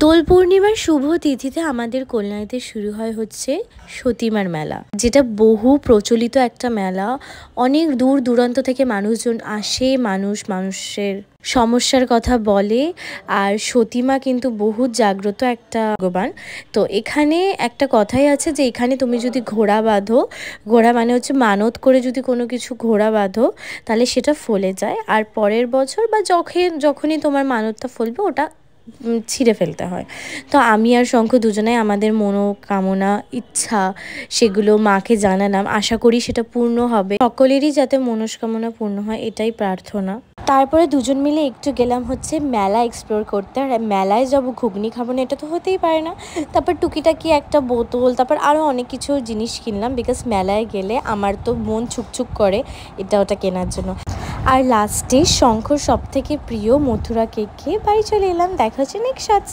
দোল পূর্ণিমার শুভ তিথিতে আমাদের কল্যাণীতে শুরু হয় হচ্ছে সতীমার মেলা, যেটা বহু প্রচলিত একটা মেলা। অনেক দূর দূরান্ত থেকে মানুষজন আসে, মানুষের সমস্যার কথা বলে। আর সতীমা কিন্তু বহু জাগ্রত একটা ভগবান। তো এখানে একটা কথাই আছে যে এখানে তুমি যদি ঘোড়া বাঁধো, ঘোড়া মানে হচ্ছে মানত করে যদি কোনো কিছু ঘোড়া বাঁধো তাহলে সেটা ফলে যায়, আর পরের বছর বা যখনই তোমার মানতটা ফলবে ওটা ছিঁড়ে ফেলতে হয়। তো আমি আর শঙ্খ দুজনাই আমাদের মনোকামনা ইচ্ছা সেগুলো মাকে জানালাম, আশা করি সেটা পূর্ণ হবে। সকলেরই যাতে মনস্কামনা পূর্ণ হয় এটাই প্রার্থনা। তারপরে দুজন মিলে একটু গেলাম হচ্ছে মেলা এক্সপ্লোর করতে। আর মেলায় যাবো ঘুগনি খাবো না এটা তো হতেই পারে না। তারপর টুকিটাকি একটা বোতল, তারপর আরও অনেক কিছু জিনিস কিনলাম, বিকজ মেলায় গেলে আমার তো মন ছুকছুক করে এটা ওটা কেনার জন্য। আর লাস্টে শঙ্কর সব থেকে প্রিয় মথুরা কেক খেয়ে বাড়ি চলে এলাম। দেখা হচ্ছে নেক্সট।